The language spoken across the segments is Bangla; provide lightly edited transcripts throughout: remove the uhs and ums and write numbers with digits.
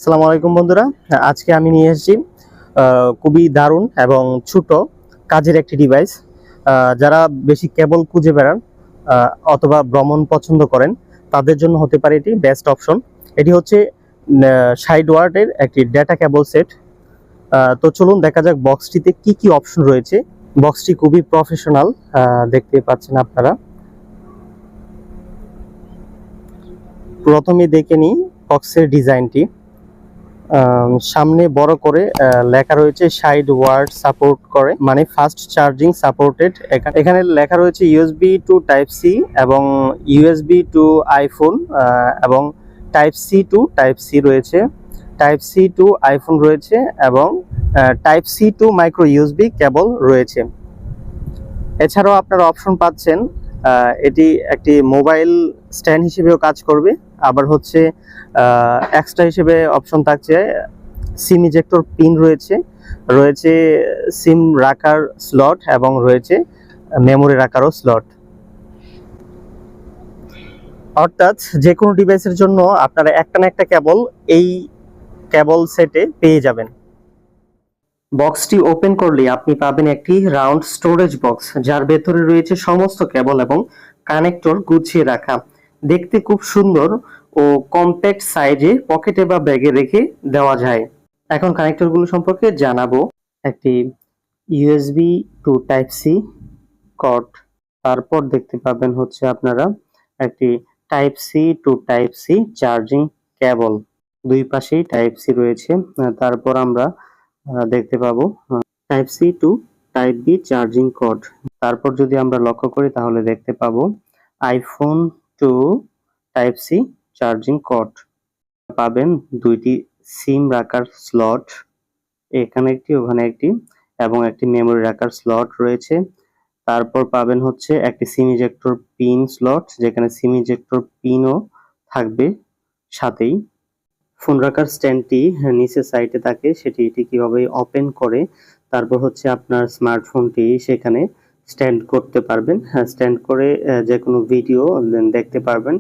আসসালামু আলাইকুম বন্ধুরা, আজকে আমি নিয়ে এসেছি খুবই দারুণ এবং ছোট কাজের একটি ডিভাইস। যারা বেশি কেবল খুঁজে বেড়ান অথবা ভ্রমণ পছন্দ করেন তাদের জন্য হতে পারে এটি বেস্ট অপশন। এটি হচ্ছে 60 ওয়াটের একটি ডেটা কেবল সেট। তো চলুন দেখা যাক বক্সটিতে কি কি অপশন রয়েছে। বক্সটি খুবই প্রফেশনাল, দেখতে পাচ্ছেন আপনারা। প্রথমে দেখে নিই বক্সের ডিজাইনটি। সামনে বড় করে লেখা রয়েছে 60 ওয়াট সাপোর্ট করে, মানে ফাস্ট চার্জিং সাপোর্টেড। এখানে লেখা রয়েছে ইউএসবি টু টাইপ সি এবং ইউএসবি টু আইফোন এবং type C to type C রয়েছে, টাইপ সি টু আইফোন রয়েছে এবং type C to micro USB cable রয়েছে। এছাড়াও আপনারা অপশন পাচ্ছেন, এটি একটি মোবাইল স্ট্যান্ড হিসেবেও কাজ করবে। আবার হচ্ছে এক্সট্রা হিসেবে অপশন থাকছে সিম ইজেক্টর পিন রয়েছে, রয়েছে সিম রাখার স্লট এবং রয়েছে মেমোরি রাখারও স্লট। অর্থাৎ যে কোনো ডিভাইসের জন্য আপনারা একটা না একটা কেবল এই কেবল সেটে পেয়ে যাবেন। বক্সটি ওপেন করলে আপনি পাবেন একটি রাউন্ড স্টোরেজ বক্স, যার ভেতরে রয়েছে সমস্ত কেবল এবং কানেক্টর গুছিয়ে রাখা। দেখতে খুব সুন্দর ও কম্প্যাক্ট সাইজে পকেটে বা ব্যাগে রেখে দেওয়া যায়। এখন কানেক্টরগুলো সম্পর্কে জানাবো। একটি USB to type C cord, তারপর দেখতে পাবেন হচ্ছে আপনারা একটি type C to type C charging cable, দুই পাশেই টাইপ সি রয়েছে। তারপর আমরা দেখতে পাবো type C to type B charging cord. তারপর যদি আমরা লক্ষ্য করি তাহলে দেখতে পাবো iPhone to type C charging cord. পাবেন দুইটি সিম রাখার স্লট, এখানে একটি ওখানে একটি, এবং একটি মেমোরি রাখার স্লট রয়েছে। তারপর পাবেন হচ্ছে একটি সিম ইজেক্টর পিন স্লট, যেখানে সিম ইজেক্টর পিনও থাকবে সাথেই। ফোন রাখার স্ট্যান্ডটি নিচের সাইডে থাকে, সেটি কিভাবে ওপেন করে তারপর হচ্ছে আপনার স্মার্টফোনটি সেখানে স্ট্যান্ড করতে পারবেন। স্ট্যান্ড করে যে কোনো ভিডিও দেখতে পারবেন।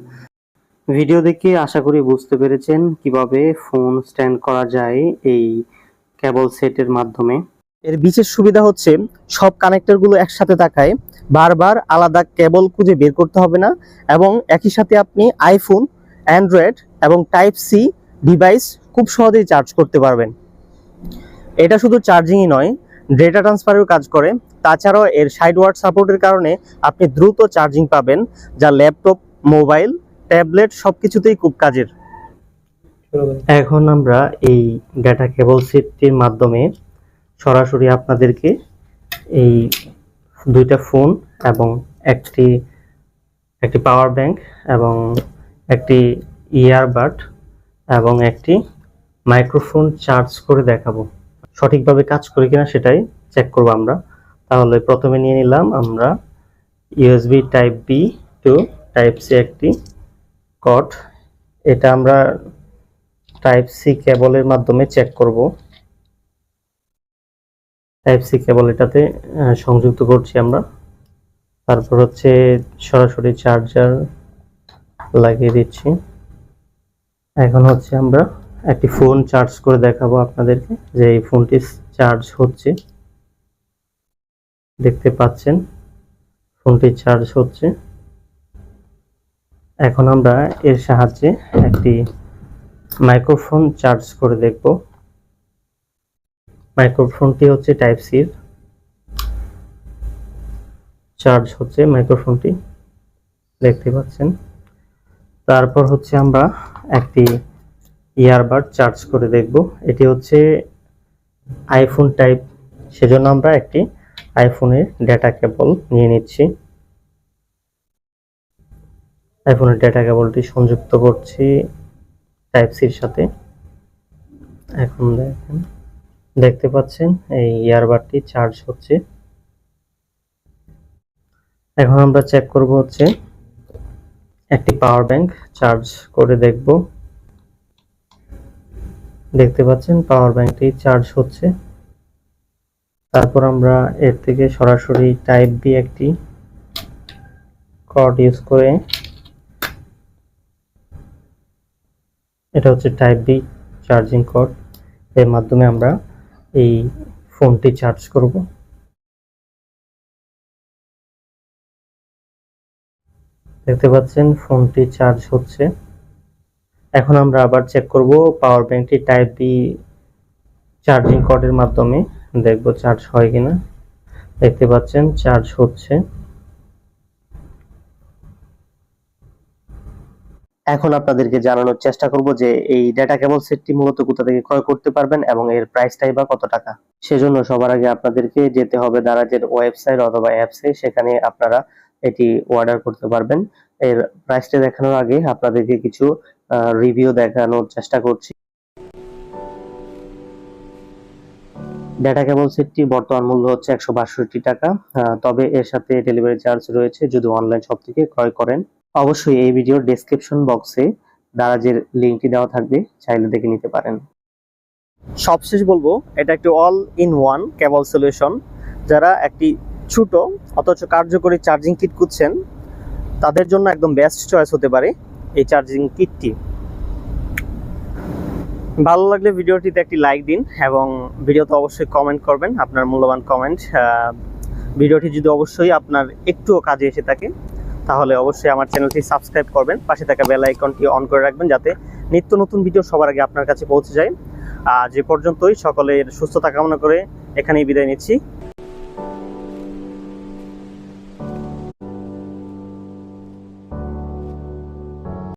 ভিডিও দেখে আশা করি বুঝতে পেরেছেন কিভাবে ফোন স্ট্যান্ড করা যায় এই কেবল সেটের মাধ্যমে। এর বিশেষ সুবিধা হচ্ছে সব কানেক্টরগুলো একসাথে থাকায় বারবার আলাদা কেবল খুঁজে বের করতে হবে না, এবং একই সাথে আপনি আইফোন, অ্যান্ড্রয়েড এবং টাইপ সি ডিভাইস খুব সহজেই চার্জ করতে পারবেন। এটা শুধু চার্জিংই নয়, ডেটা ট্রান্সফারেও কাজ করে। তাছাড়াও এর 60 ওয়াট সাপোর্টের কারণে আপনি দ্রুত চার্জিং পাবেন, যা ল্যাপটপ, মোবাইল, ট্যাবলেট সবকিছুতেই খুব কাজের। এখন আমরা এই ডেটা কেবল সেটটির মাধ্যমে সরাসরি আপনাদেরকে এই দুইটা ফোন এবং একটি পাওয়ার ব্যাংক এবং একটি ইয়ারবাড এবং একটি মাইক্রোফোন চার্জ করে দেখাবো। সঠিকভাবে কাজ করে কিনা সেটাই চেক করব আমরা। তাহলে প্রথমে নিয়ে নিলাম আমরা USB type B to type C একটি কর্ড। এটা আমরা টাইপ সি কেবলের মাধ্যমে চেক করব। টাইপ সি কেবল এটাতে সংযুক্ত করছি আমরা। তারপর হচ্ছে সরাসরি চার্জার লাগিয়ে দিচ্ছি। এখন হচ্ছে আমরা একটি ফোন চার্জ করে দেখাবো আপনাদেরকে যে এই ফোনটি চার্জ হচ্ছে। দেখতে পাচ্ছেন ফোনটি চার্জ হচ্ছে। এখন আমরা এর সাহায্যে একটি মাইক্রোফোন চার্জ করে দেখব। মাইক্রোফোনটি হচ্ছে টাইপ সির, চার্জ হচ্ছে মাইক্রোফোনটি, দেখতে পাচ্ছেন। তারপর হচ্ছে আমরা একটি ইয়ারবাড চার্জ করে দেখব। এটি হচ্ছে আইফোন টাইপ, সেজন্য আমরা একটি আইফোনের ডেটা কেবল নিয়ে নিচ্ছি। আইফোনের ডেটা কেবলটি সংযুক্ত করছি টাইপ সির সাথে। এখন দেখতে পাচ্ছেন এই ইয়ারবাডটি চার্জ হচ্ছে। এখন আমরা চেক করব হচ্ছে একটি পাওয়ার ব্যাংক চার্জ করে দেখব। দেখতে পাচ্ছেন পাওয়ার ব্যাংকটি চার্জ হচ্ছে। তারপর আমরা এর থেকে সরাসরি টাইপ বি একটি কর্ড ইউজ করে, এটা হচ্ছে টাইপ বি চার্জিং কর্ড, এর মাধ্যমে আমরা এই ফোনটি চার্জ করব। দেখতে পাচ্ছেন ফোনটি চার্জ হচ্ছে। এখন আমরা আবার চেক করব পাওয়ার ব্যাংকটি টাইপ বি চার্জিং কর্ডের মাধ্যমে, দেখব চার্জ হয় কিনা। দেখতে পাচ্ছেন চার্জ হচ্ছে। এখন আপনাদেরকে জানানোর চেষ্টা করব যে এই ডেটা কেবল সেটটি মূলত কোথা থেকে ক্রয় করতে পারবেন এবং এর প্রাইসটাই বা কত টাকা। সেজন্য সবার আগে আপনাদেরকে যেতে হবে দারাজের ওয়েবসাইট অথবা অ্যাপসে, সেখানে আপনারা এটি অর্ডার করতে পারবেন। এর প্রাইসটা দেখানোর আগে আপনাদেরকে কিছু রিভিউ দেখানোর চেষ্টা করছি। ডেটা কেবল সেটটির বর্তমান মূল্য হচ্ছে 162 টাকা, তবে এর সাথে ডেলিভারি চার্জ রয়েছে যদি অনলাইন শপ থেকে ক্রয় করেন। অবশ্যই এই ভিডিওর ডেসক্রিপশন বক্সে দারাজের লিঙ্কটি দেওয়া থাকবে, চাইলে দেখে নিতে পারেন। সবশেষ বলবো, এটা একটি all in one cable solution. যারা একটি ছোট অথচ কার্যকরী চার্জিং কিট খুঁজছেন তাদের জন্য একদম বেস্ট চয়েস হতে পারে এই চার্জিং কিটটি। ভালো লাগলে ভিডিওটিতে একটি লাইক দিন এবং ভিডিওতে অবশ্যই কমেন্ট করবেন আপনার মূল্যবান কমেন্ট। ভিডিওটি যদি অবশ্যই আপনার একটুও কাজে এসে থাকে তাহলে অবশ্যই আমার চ্যানেলটি সাবস্ক্রাইব করবেন, পাশে থাকা বেল আইকনটি অন করে রাখবেন যাতে নিত্য নতুন ভিডিও সবার আগে আপনার কাছে পৌঁছে যায়। আজ এ পর্যন্তই, সকলের সুস্থতা কামনা করে এখানেই বিদায় নিচ্ছি।